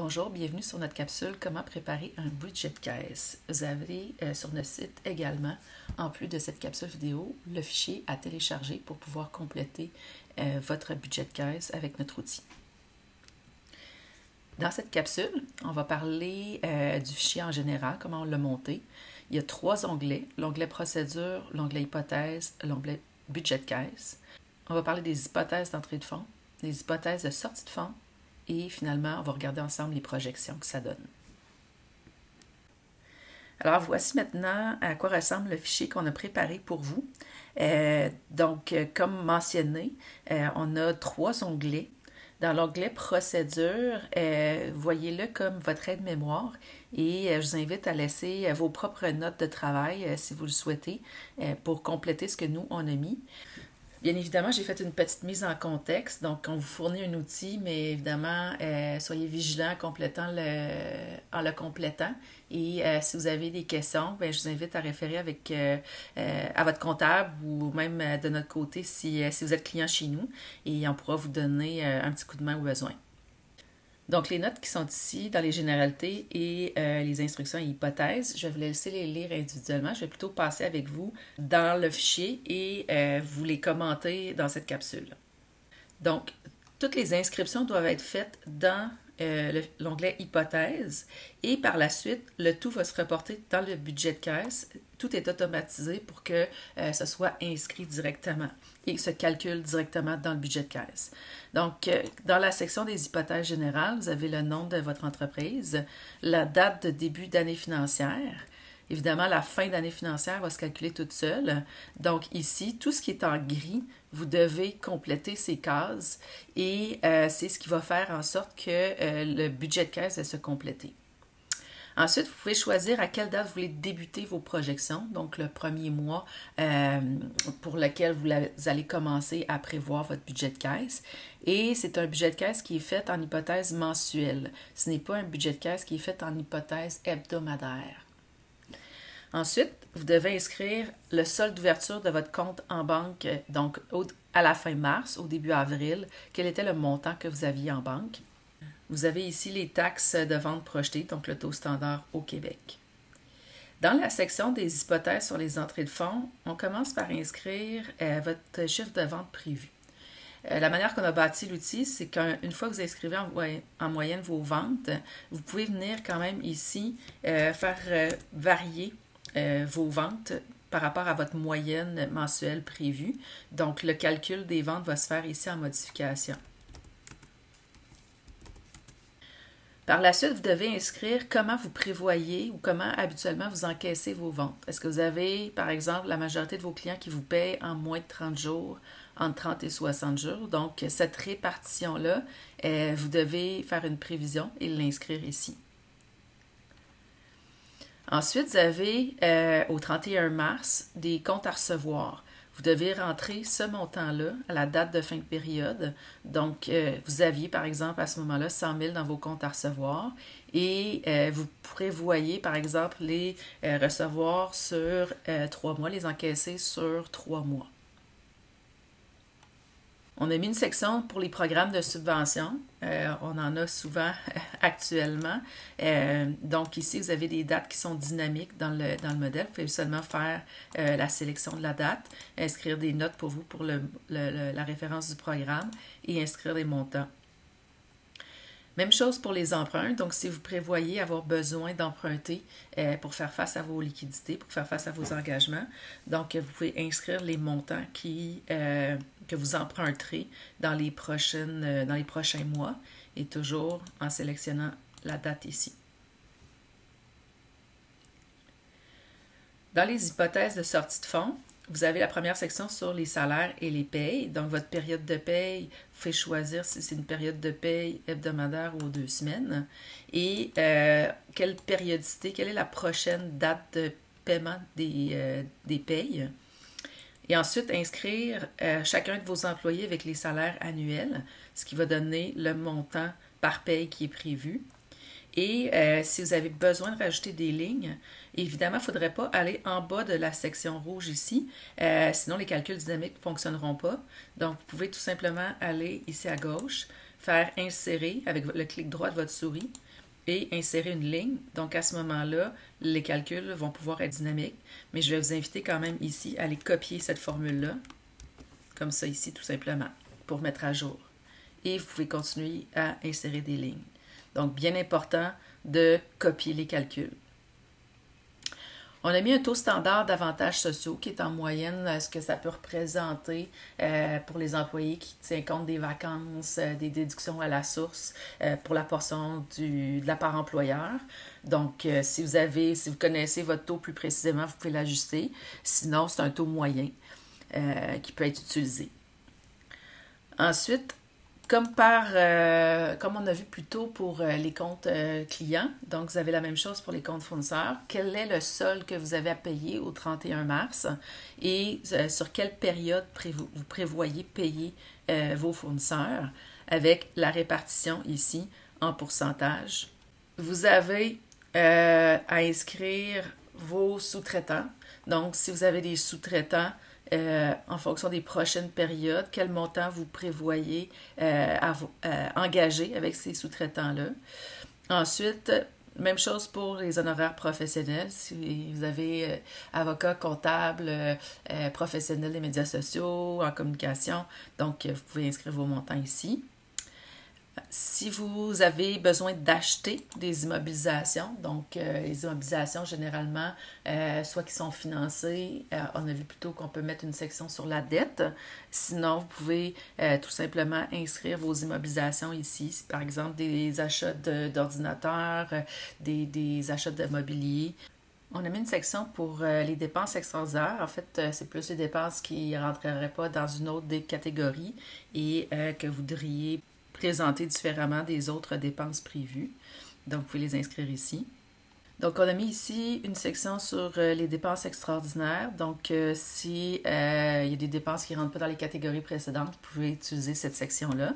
Bonjour, bienvenue sur notre capsule Comment préparer un budget de caisse. Vous avez sur notre site également, en plus de cette capsule vidéo, le fichier à télécharger pour pouvoir compléter votre budget de caisse avec notre outil. Dans cette capsule, on va parler du fichier en général, comment on l'a monté. Il y a 3 onglets, l'onglet procédure, l'onglet hypothèse, l'onglet budget de caisse. On va parler des hypothèses d'entrée de fonds, des hypothèses de sortie de fonds, et finalement, on va regarder ensemble les projections que ça donne. Alors, voici maintenant à quoi ressemble le fichier qu'on a préparé pour vous. Donc, comme mentionné, on a 3 onglets. Dans l'onglet Procédure, voyez-le comme votre aide-mémoire et je vous invite à laisser vos propres notes de travail si vous le souhaitez pour compléter ce que nous, on a mis. Bien évidemment, j'ai fait une petite mise en contexte, donc on vous fournit un outil, mais évidemment, soyez vigilants en le complétant. Et si vous avez des questions, bien, je vous invite à référer à votre comptable ou même de notre côté si vous êtes client chez nous et on pourra vous donner un petit coup de main au besoin. Donc, les notes qui sont ici dans les généralités et les instructions et hypothèses, je vais vous laisser les lire individuellement. Je vais plutôt passer avec vous dans le fichier et vous les commenter dans cette capsule. Donc, toutes les inscriptions doivent être faites dans l'onglet hypothèse et par la suite, le tout va se reporter dans le budget de caisse. Tout est automatisé pour que ce soit inscrit directement et se calcule directement dans le budget de caisse. Donc, dans la section des hypothèses générales, vous avez le nom de votre entreprise, la date de début d'année financière. Évidemment, la fin d'année financière va se calculer toute seule. Donc ici, tout ce qui est en gris, vous devez compléter ces cases et c'est ce qui va faire en sorte que le budget de caisse va se compléter. Ensuite, vous pouvez choisir à quelle date vous voulez débuter vos projections, donc le premier mois pour lequel vous allez commencer à prévoir votre budget de caisse. Et c'est un budget de caisse qui est fait en hypothèse mensuelle. Ce n'est pas un budget de caisse qui est fait en hypothèse hebdomadaire. Ensuite, vous devez inscrire le solde d'ouverture de votre compte en banque, donc à la fin mars, au début avril, quel était le montant que vous aviez en banque. Vous avez ici les taxes de vente projetées, donc le taux standard au Québec. Dans la section des hypothèses sur les entrées de fonds, on commence par inscrire votre chiffre de vente prévu. La manière qu'on a bâti l'outil, c'est qu'une fois que vous inscrivez en moyenne vos ventes, vous pouvez venir quand même ici faire varier vos ventes par rapport à votre moyenne mensuelle prévue. Donc, le calcul des ventes va se faire ici en modification. Par la suite, vous devez inscrire comment vous prévoyez ou comment habituellement vous encaissez vos ventes. Est-ce que vous avez, par exemple, la majorité de vos clients qui vous paient en moins de 30 jours, entre 30 et 60 jours? Donc, cette répartition-là, vous devez faire une prévision et l'inscrire ici. Ensuite, vous avez au 31 mars des comptes à recevoir. Vous devez rentrer ce montant-là à la date de fin de période. Donc, vous aviez, par exemple, à ce moment-là, 100 000 dans vos comptes à recevoir et vous prévoyez, par exemple, les recevoir sur 3 mois, les encaisser sur 3 mois. On a mis une section pour les programmes de subvention. On en a souvent actuellement. Donc ici, vous avez des dates qui sont dynamiques dans le modèle. Vous pouvez seulement faire la sélection de la date, inscrire des notes pour vous pour la référence du programme et inscrire des montants. Même chose pour les emprunts. Donc, si vous prévoyez avoir besoin d'emprunter pour faire face à vos liquidités, pour faire face à vos engagements, donc vous pouvez inscrire les montants que vous emprunterez dans les prochains mois et toujours en sélectionnant la date ici. Dans les hypothèses de sortie de fonds, vous avez la première section sur les salaires et les payes. Donc, votre période de paye, vous pouvez choisir si c'est une période de paye hebdomadaire ou 2 semaines. Et quelle périodicité, quelle est la prochaine date de paiement des payes. Et ensuite, inscrire chacun de vos employés avec les salaires annuels, ce qui va donner le montant par paye qui est prévu. Et si vous avez besoin de rajouter des lignes, évidemment, il ne faudrait pas aller en bas de la section rouge ici, sinon les calculs dynamiques ne fonctionneront pas. Donc, vous pouvez tout simplement aller ici à gauche, faire insérer avec le clic droit de votre souris et insérer une ligne. Donc, à ce moment-là, les calculs vont pouvoir être dynamiques. Mais je vais vous inviter quand même ici à aller copier cette formule-là, comme ça ici, tout simplement, pour mettre à jour. Et vous pouvez continuer à insérer des lignes. Donc, bien important de copier les calculs. On a mis un taux standard d'avantages sociaux qui est en moyenne ce que ça peut représenter pour les employés qui tient compte des vacances, des déductions à la source pour la portion de la part employeur. Donc, si vous connaissez votre taux plus précisément, vous pouvez l'ajuster. Sinon, c'est un taux moyen qui peut être utilisé. Ensuite, comme on a vu plus tôt pour les comptes clients, donc vous avez la même chose pour les comptes fournisseurs. Quel est le solde que vous avez à payer au 31 mars et sur quelle période vous prévoyez payer vos fournisseurs avec la répartition ici en pourcentage. Vous avez à inscrire vos sous-traitants. Donc, si vous avez des sous-traitants, en fonction des prochaines périodes, quel montant vous prévoyez engager avec ces sous-traitants-là. Ensuite, même chose pour les honoraires professionnels. Si vous avez avocat, comptable, professionnel des médias sociaux, en communication, donc vous pouvez inscrire vos montants ici. Si vous avez besoin d'acheter des immobilisations, donc les immobilisations généralement, soit qui sont financées, on a vu plutôt qu'on peut mettre une section sur la dette. Sinon, vous pouvez tout simplement inscrire vos immobilisations ici, par exemple des achats d'ordinateurs, des achats de mobilier. On a mis une section pour les dépenses extraordinaires. En fait, c'est plus les dépenses qui ne rentreraient pas dans une autre des catégories et que vous devriez présenter différemment des autres dépenses prévues. Donc, vous pouvez les inscrire ici. Donc, on a mis ici une section sur les dépenses extraordinaires. Donc, si il y a des dépenses qui ne rentrent pas dans les catégories précédentes, vous pouvez utiliser cette section-là.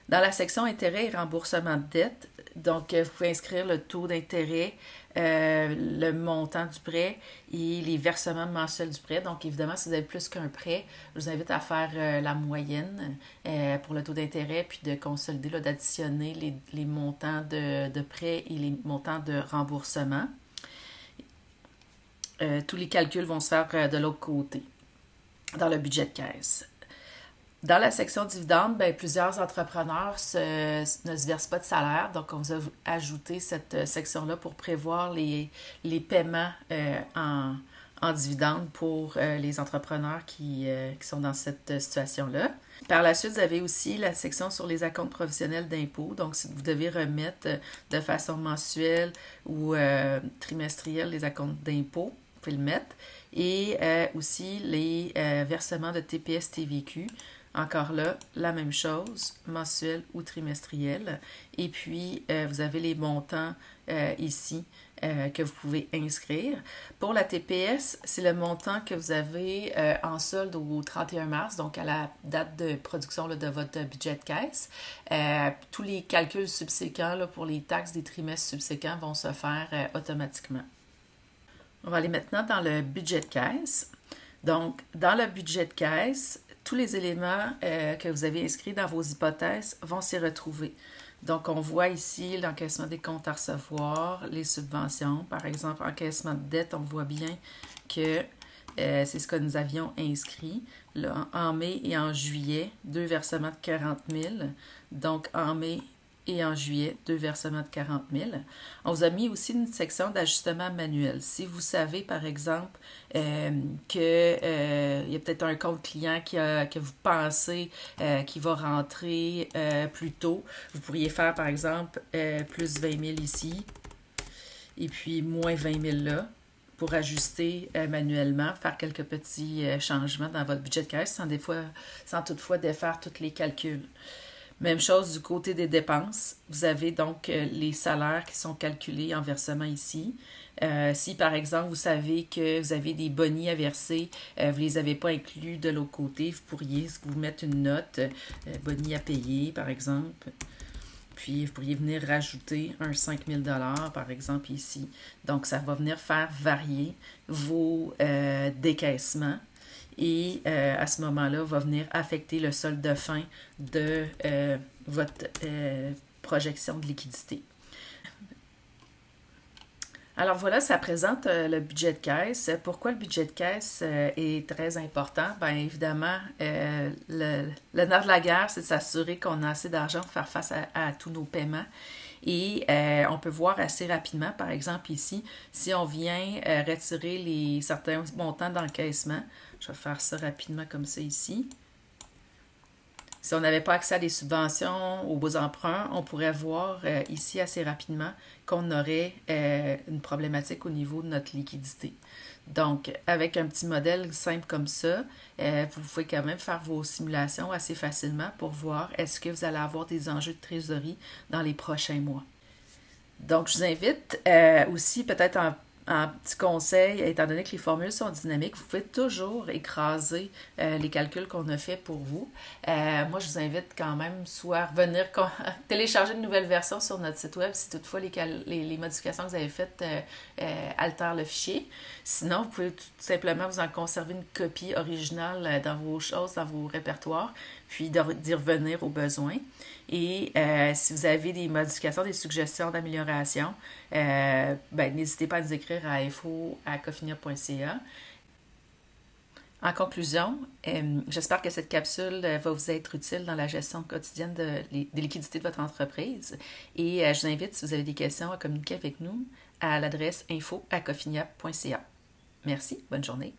Dans la section intérêt et remboursement de dette, donc vous pouvez inscrire le taux d'intérêt, le montant du prêt et les versements mensuels du prêt. Donc évidemment, si vous avez plus qu'un prêt, je vous invite à faire la moyenne pour le taux d'intérêt, puis de consolider, d'additionner les montants de prêt et les montants de remboursement. Tous les calculs vont se faire de l'autre côté, dans le budget de caisse. Dans la section dividendes, plusieurs entrepreneurs ne se versent pas de salaire, donc on vous a ajouté cette section-là pour prévoir les paiements en dividendes pour les entrepreneurs qui sont dans cette situation-là. Par la suite, vous avez aussi la section sur les acomptes professionnels d'impôts. Donc, si vous devez remettre de façon mensuelle ou trimestrielle les acomptes d'impôts, vous pouvez le mettre. Et aussi les versements de TPS-TVQ. Encore là, la même chose, mensuel ou trimestriel. Et puis, vous avez les montants ici que vous pouvez inscrire. Pour la TPS, c'est le montant que vous avez en solde au 31 mars, donc à la date de production de votre budget de caisse. Tous les calculs subséquents pour les taxes des trimestres subséquents vont se faire automatiquement. On va aller maintenant dans le budget de caisse. Donc, dans le budget de caisse, tous les éléments que vous avez inscrits dans vos hypothèses vont s'y retrouver. Donc, on voit ici l'encaissement des comptes à recevoir, les subventions. Par exemple, encaissement de dette, on voit bien que c'est ce que nous avions inscrit. Là, en mai et en juillet, 2 versements de 40 000. Donc, en mai et en juillet, 2 versements de 40 000. On vous a mis aussi une section d'ajustement manuel. Si vous savez, par exemple, qu'il y a peut-être un compte client que vous pensez qui va rentrer plus tôt, vous pourriez faire, par exemple, plus 20 000 ici et puis moins 20 000 là pour ajuster manuellement, faire quelques petits changements dans votre budget de caisse sans toutefois défaire tous les calculs. Même chose du côté des dépenses. Vous avez donc les salaires qui sont calculés en versement ici. Si, par exemple, vous savez que vous avez des bonis à verser, vous ne les avez pas inclus de l'autre côté, vous pourriez vous mettre une note, bonis à payer, par exemple. Puis, vous pourriez venir rajouter un 5 000 $, par exemple, ici. Donc, ça va venir faire varier vos décaissements. et à ce moment-là, va venir affecter le solde de fin de votre projection de liquidité. Alors voilà, ça présente le budget de caisse. Pourquoi le budget de caisse est très important? Bien évidemment, le nerf de la guerre, c'est de s'assurer qu'on a assez d'argent pour faire face à tous nos paiements. Et on peut voir assez rapidement, par exemple ici, si on vient retirer certains montants d'encaissement. Je vais faire ça rapidement comme ça ici. Si on n'avait pas accès à des subventions, aux beaux emprunts, on pourrait voir ici assez rapidement qu'on aurait une problématique au niveau de notre liquidité. Donc, avec un petit modèle simple comme ça, vous pouvez quand même faire vos simulations assez facilement pour voir est-ce que vous allez avoir des enjeux de trésorerie dans les prochains mois. Donc, je vous invite aussi peut-être en petit conseil, étant donné que les formules sont dynamiques, vous pouvez toujours écraser les calculs qu'on a fait pour vous. Moi, je vous invite quand même soit à revenir télécharger une nouvelle version sur notre site web si toutefois les modifications que vous avez faites altèrent le fichier. Sinon, vous pouvez tout simplement vous en conserver une copie originale dans vos choses, dans vos répertoires, puis d'y revenir au besoin. Et si vous avez des modifications, des suggestions d'amélioration, n'hésitez pas à nous écrire à info@cofinia.ca. En conclusion, j'espère que cette capsule va vous être utile dans la gestion quotidienne des liquidités de votre entreprise. Et je vous invite, si vous avez des questions, à communiquer avec nous à l'adresse info@cofinia.ca. Merci, bonne journée.